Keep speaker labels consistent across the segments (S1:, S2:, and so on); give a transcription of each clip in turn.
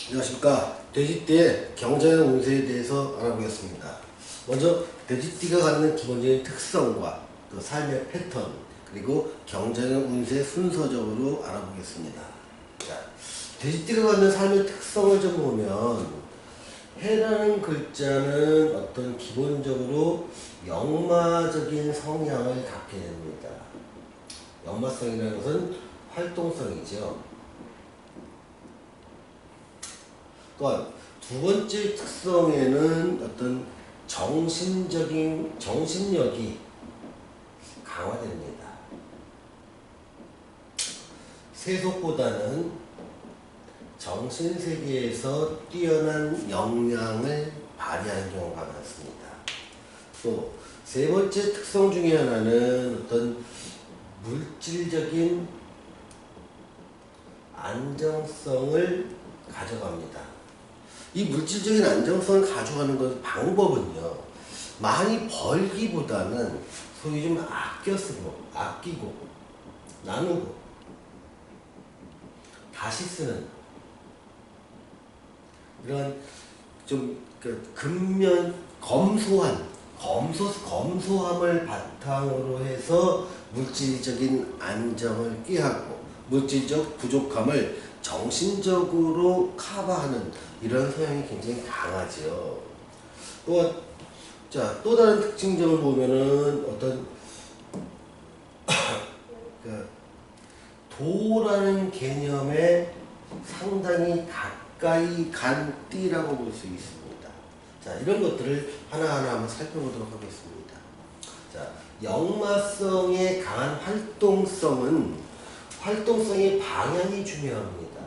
S1: 안녕하십니까. 돼지띠의 경제적 운세에 대해서 알아보겠습니다. 먼저 돼지띠가 갖는 기본적인 특성과 또 삶의 패턴 그리고 경제적 운세 순서적으로 알아보겠습니다. 자, 돼지띠가 갖는 삶의 특성을 좀 보면 해라는 글자는 어떤 기본적으로 역마적인 성향을 갖게 됩니다. 역마성이라는 것은 활동성이죠. 또한 두 번째 특성에는 어떤 정신력이 강화됩니다. 세속보다는 정신세계에서 뛰어난 역량을 발휘하는 경우가 많습니다. 또 세 번째 특성 중에 하나는 어떤 물질적인 안정성을 가져갑니다. 이 물질적인 안정성을 가져가는 것 방법은요, 많이 벌기보다는 소위 좀 아껴 쓰고, 아끼고, 나누고, 다시 쓰는 이런 좀 검소함을 바탕으로 해서 물질적인 안정을 꾀하고 물질적 부족함을 정신적으로 커버하는 이런 성향이 굉장히 강하죠. 또 다른 특징점을 보면은 어떤 도라는 개념에 상당히 가까이 간 띠라고 볼 수 있습니다. 자, 이런 것들을 하나하나 한번 살펴보도록 하겠습니다. 자, 역마성의 강한 활동성의 방향이 중요합니다.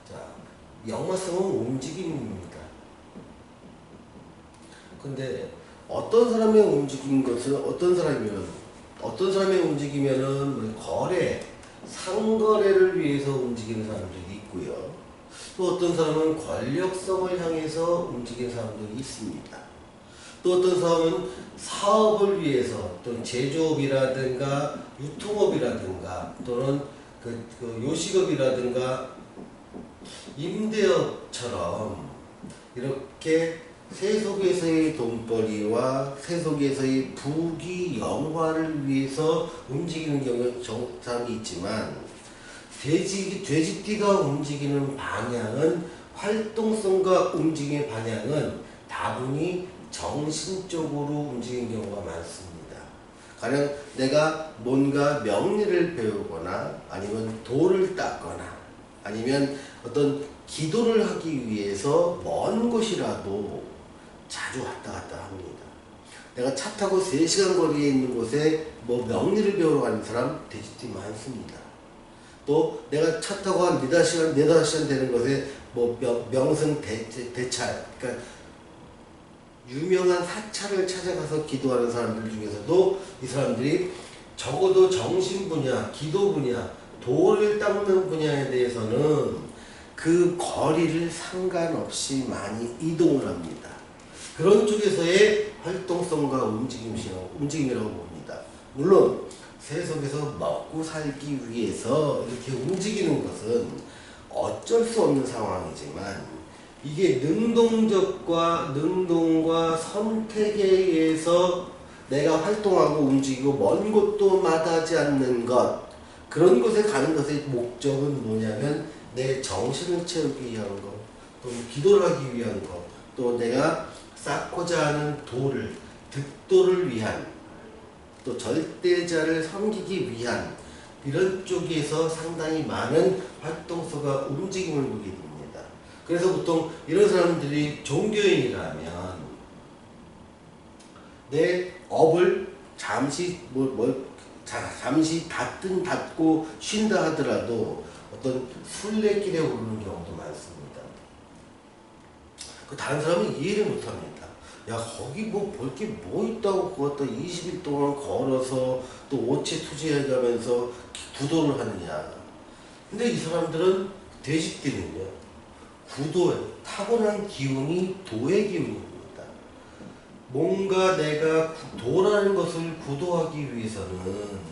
S1: 자, 역마성은 움직임입니다. 근데 어떤 사람의 움직이면은 상거래를 위해서 움직이는 사람들이 있고요. 또 어떤 사람은 권력성을 향해서 움직이는 사람들이 있습니다. 또 어떤 사람은 사업을 위해서 또는 제조업이라든가 유통업이라든가 또는 요식업이라든가 임대업처럼 이렇게 세속에서의 돈벌이와 세속에서의 부귀 영화를 위해서 움직이는 사람이 있지만 돼지띠가 움직이는 방향은 활동성과 움직임의 방향은 다분히 정신적으로 움직이는 경우가 많습니다. 가령 내가 뭔가 명리를 배우거나 아니면 돌을 닦거나 아니면 어떤 기도를 하기 위해서 먼 곳이라도 자주 왔다 갔다 합니다. 내가 차 타고 3시간 거리에 있는 곳에 명리를 배우러 가는 사람 돼지띠 많습니다. 또 내가 차 타고 한 4-5시간 되는 곳에 명승 대찰, 그러니까 유명한 사찰을 찾아가서 기도하는 사람들 중에서도 이 사람들이 적어도 정신 분야, 기도 분야, 돌을 닦는 분야에 대해서는 그 거리를 상관없이 많이 이동을 합니다. 그런 쪽에서의 활동성과 움직임이라고 봅니다. 물론 세속에서 먹고 살기 위해서 이렇게 움직이는 것은 어쩔 수 없는 상황이지만 이게 능동과 선택에 의해서 내가 활동하고 움직이고 먼 곳도 마다하지 않는 것, 그런 곳에 가는 것의 목적은 뭐냐면 내 정신을 채우기 위한 것, 또 기도를 하기 위한 것, 또 내가 쌓고자 하는 득도를 위한, 또 절대자를 섬기기 위한 이런 쪽에서 상당히 많은 활동성과 움직임을 보게 됩니다. 그래서 보통 이런 사람들이 종교인이라면 내 업을 잠시 닫고 쉰다 하더라도 어떤 순례길에 오르는 경우도 많습니다. 다른 사람은 이해를 못합니다. 야, 거기 볼 게 뭐 있다고 그것도 20일 동안 걸어서 또 오체 투지해가면서 구도를 하느냐. 근데 이 사람들은 돼지띠는요, 타고난 기운이 도의 기운입니다. 뭔가 내가 도라는 것을 구도하기 위해서는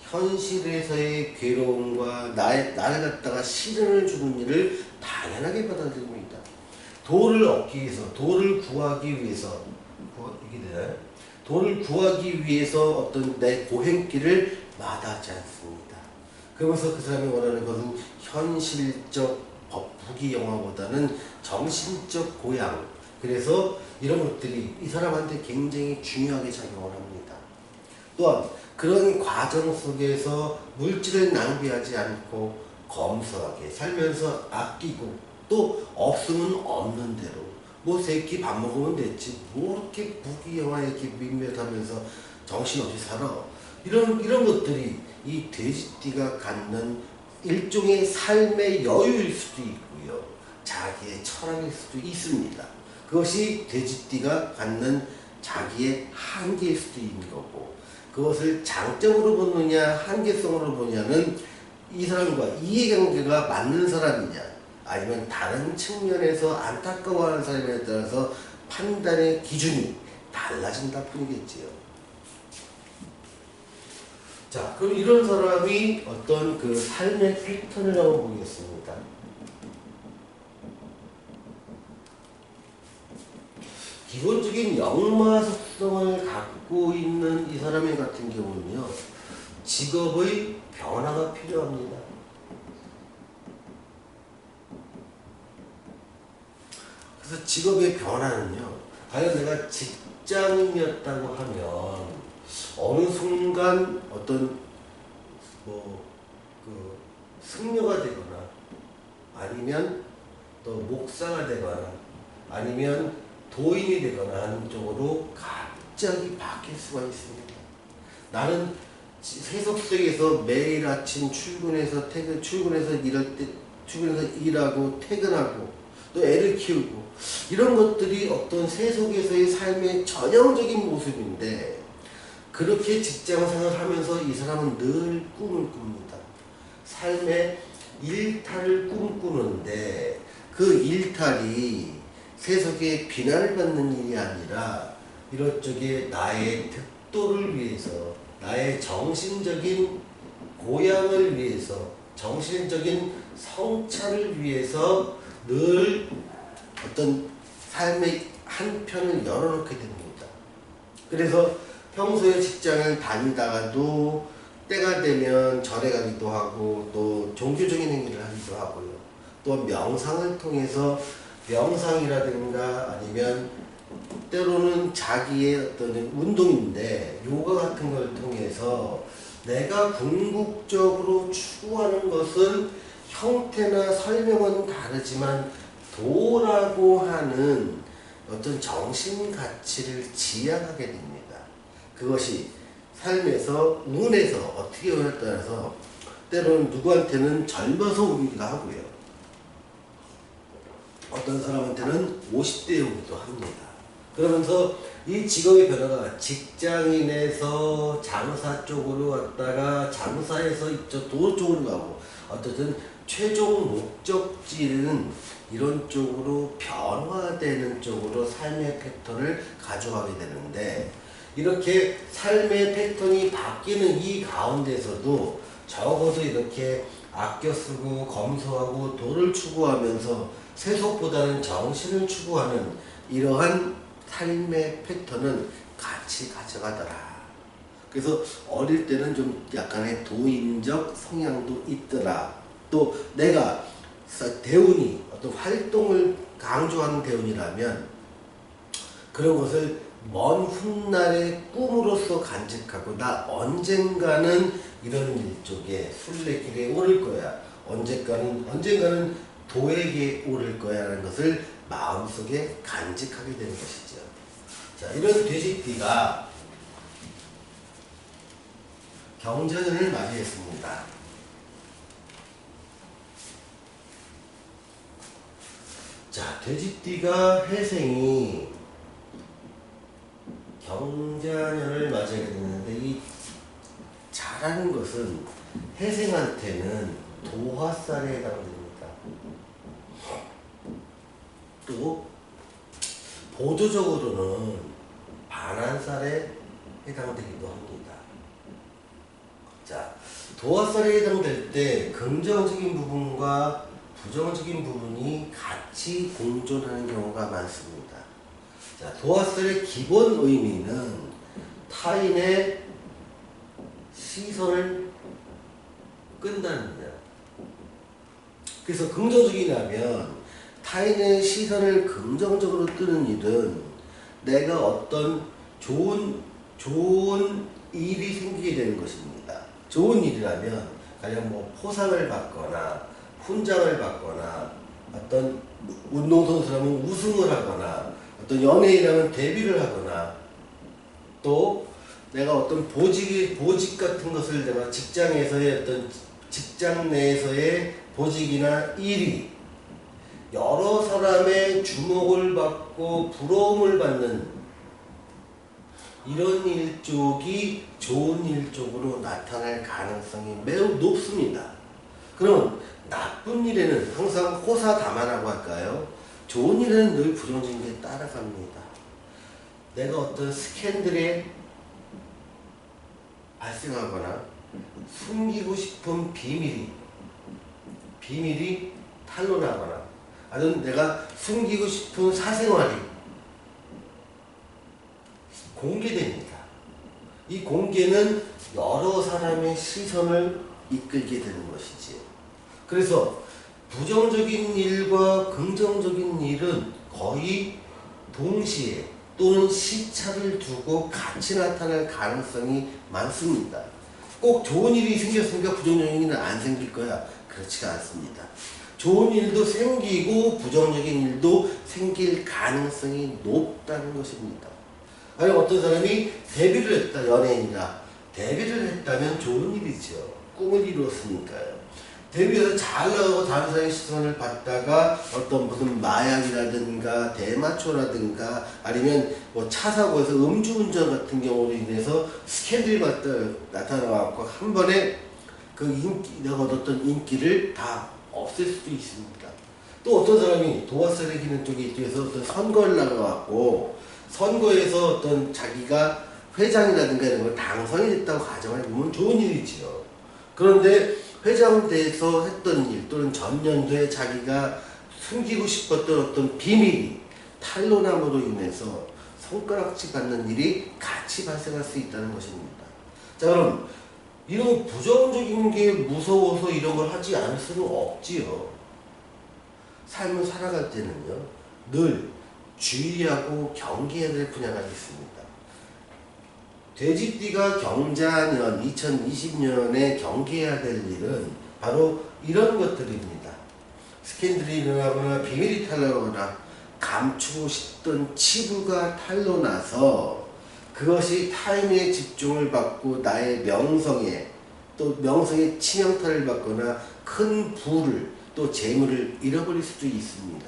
S1: 현실에서의 괴로움과 나를 갖다가 시련을 주는 일을 당연하게 받아들입니다. 도를 얻기 위해서, 도를 구하기 위해서, 이게 되나요? 도를 구하기 위해서 어떤 내 고행길을 마다하지 않습니다. 그러면서 그 사람이 원하는 것은 현실적 부귀영화보다는 정신적 고향. 그래서 이런 것들이 이 사람한테 굉장히 중요하게 작용을 합니다. 또한 그런 과정 속에서 물질을 낭비하지 않고 검소하게 살면서 아끼고 또 없으면 없는 대로 뭐 세 끼 밥 먹으면 됐지 뭐 이렇게 부귀영화 이렇게 밋밋하면서 정신없이 살아. 이런 것들이 이 돼지띠가 갖는 일종의 삶의 여유일 수도 있고요. 자기의 철학일 수도 있습니다. 그것이 돼지띠가 갖는 자기의 한계일 수도 있는 거고, 그것을 장점으로 보느냐 한계성으로 보냐는 이 사람과 이해관계가 맞는 사람이냐 아니면 다른 측면에서 안타까워하는 사람에 따라서 판단의 기준이 달라진다 뿐이겠지요. 자, 그럼 이런 사람이 어떤 그 삶의 패턴을 한번 보겠습니다. 기본적인 역마 속성을 갖고 있는 이 사람 같은 경우는요, 직업의 변화가 필요합니다. 그래서 직업의 변화는요, 과연 내가 직장인이었다고 하면 어느 순간 어떤 승려가 되거나 아니면 또 목사가 되거나 아니면 도인이 되거나 하는 쪽으로 갑자기 바뀔 수가 있습니다. 나는 세속 속에서 매일 아침 출근해서 일하고 퇴근하고 또 애를 키우고 이런 것들이 어떤 세속에서의 삶의 전형적인 모습인데, 그렇게 직장생활을 하면서 이 사람은 늘 꿈을 꿉니다. 삶의 일탈을 꿈꾸는데 그 일탈이 세속의 비난을 받는 일이 아니라 이렇게 나의 득도를 위해서, 나의 정신적인 고향을 위해서, 정신적인 성찰을 위해서 늘 어떤 삶의 한 편을 열어놓게 됩니다. 그래서 평소에 직장을 다니다가도 때가 되면 절에 가기도 하고 또 종교적인 행위를 하기도 하고요. 또 명상을 통해서 명상이라든가 아니면 때로는 자기의 어떤 운동인데 요가 같은 걸 통해서 내가 궁극적으로 추구하는 것은 형태나 설명은 다르지만 도라고 하는 어떤 정신 가치를 지향하게 됩니다. 그것이 삶에서 운에서 어떻게 오냐에 따라서 때로는 누구한테는 젊어서 오기도 하고요. 어떤 사람한테는 50대에 오기도 합니다. 그러면서 이 직업의 변화가 직장인에서 장사 쪽으로 왔다가 장사에서 이쪽 도 쪽으로 가고 어쨌든 최종 목적지는 이런 쪽으로 변화되는 쪽으로 삶의 패턴을 가져가게 되는데, 이렇게 삶의 패턴이 바뀌는 이 가운데서도 적어도 이렇게 아껴 쓰고 검소하고 도를 추구하면서 세속보다는 정신을 추구하는 이러한 삶의 패턴은 같이 가져가더라. 그래서 어릴 때는 좀 약간의 도인적 성향도 있더라. 또 내가 대운이 어떤 활동을 강조하는 대운이라면 그런 것을 먼 훗날의 꿈으로서 간직하고 나 언젠가는 이런 일 쪽에 순례길에 오를 거야. 언젠가는 도에게 오를 거야 라는 것을 마음속에 간직하게 되는 것이죠. 자, 이런 돼지띠가 경전을 맞이했습니다. 자, 돼지띠가 해생이 경자년을 맞이하게 되는데 이 잘하는 것은 해생한테는 도화살에 해당됩니다. 또 보조적으로는 반환살에 해당되기도 합니다. 자, 도화살에 해당될 때 긍정적인 부분과 부정적인 부분이 같이 공존하는 경우가 많습니다. 자, 도화살의 기본 의미는 타인의 시선을 끈다는 거예요. 그래서 긍정적이라면 타인의 시선을 긍정적으로 끄는 일은 내가 어떤 좋은 일이 생기게 되는 것입니다. 좋은 일이라면 가령 뭐 포상을 받거나 훈장을 받거나 어떤 운동선수라면 우승을 하거나 어떤 연예인이라면 데뷔를 하거나 또 내가 어떤 보직 같은 것을 내가 직장에서의 어떤 직장 내에서의 보직이나 일이 여러 사람의 주목을 받고 부러움을 받는 이런 일 쪽이 좋은 일 쪽으로 나타날 가능성이 매우 높습니다. 그럼 나쁜 일에는 항상 호사다마라고 할까요? 좋은 일에는 늘 부정적인 게 따라갑니다. 내가 어떤 스캔들에 발생하거나 숨기고 싶은 비밀이 탄로나거나 아니면 내가 숨기고 싶은 사생활이 공개됩니다. 이 공개는 여러 사람의 시선을 이끌게 되는 것이지요. 그래서 부정적인 일과 긍정적인 일은 거의 동시에 또는 시차를 두고 같이 나타날 가능성이 많습니다. 꼭 좋은 일이 생겼으니까 부정적인 일은 안 생길 거야. 그렇지가 않습니다. 좋은 일도 생기고 부정적인 일도 생길 가능성이 높다는 것입니다. 아니 어떤 사람이 데뷔를 했다. 연예인이라 데뷔를 했다면 좋은 일이죠. 꿈을 이루었으니까요. 데뷔해서 잘 나가고 다른 사람의 시선을 받다가 어떤 무슨 마약이라든가 대마초라든가 아니면 뭐 차 사고에서 음주운전 같은 경우로 인해서 스캔들이 나타나갖고 한 번에 그 내가 얻었던 인기를 다 없앨 수도 있습니다. 또 어떤 사람이 도화살에 기는 쪽에 있어서 어떤 선거를 나가갖고 선거에서 어떤 자기가 회장이라든가 이런 걸 당선이 됐다고 가정을 해보면 좋은 일이지요. 그런데 회장돼서 했던 일 또는 전년도에 자기가 숨기고 싶었던 어떤 비밀이 탄로남으로 인해서 손가락질 받는 일이 같이 발생할 수 있다는 것입니다. 자, 그럼 이런 부정적인 게 무서워서 이런 걸 하지 않을 수는 없지요. 삶을 살아갈 때는요, 늘 주의하고 경계해야 될 분야가 있습니다. 돼지띠가 경자년 2020년에 경계해야 될 일은 바로 이런 것들입니다. 스캔들이 일어나거나 비밀이 탄로나거나 감추고 싶던 치부가 탄로나서 그것이 타인의 집중을 받고 나의 명성에 또 명성의 치명타를 받거나 큰 부를 또 재물을 잃어버릴 수도 있습니다.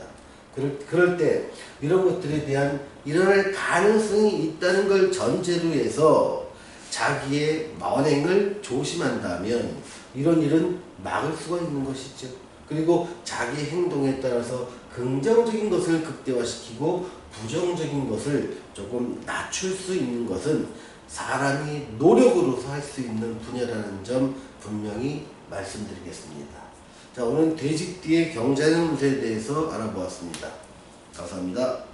S1: 그럴 때 이런 것들에 대한 일어날 가능성이 있다는 걸 전제로 해서 자기의 언행을 조심한다면 이런 일은 막을 수가 있는 것이죠. 그리고 자기 행동에 따라서 긍정적인 것을 극대화시키고 부정적인 것을 조금 낮출 수 있는 것은 사람이 노력으로서 할 수 있는 분야라는 점 분명히 말씀드리겠습니다. 자, 오늘 돼지띠의 경자년 운세에 대해서 알아보았습니다. 감사합니다.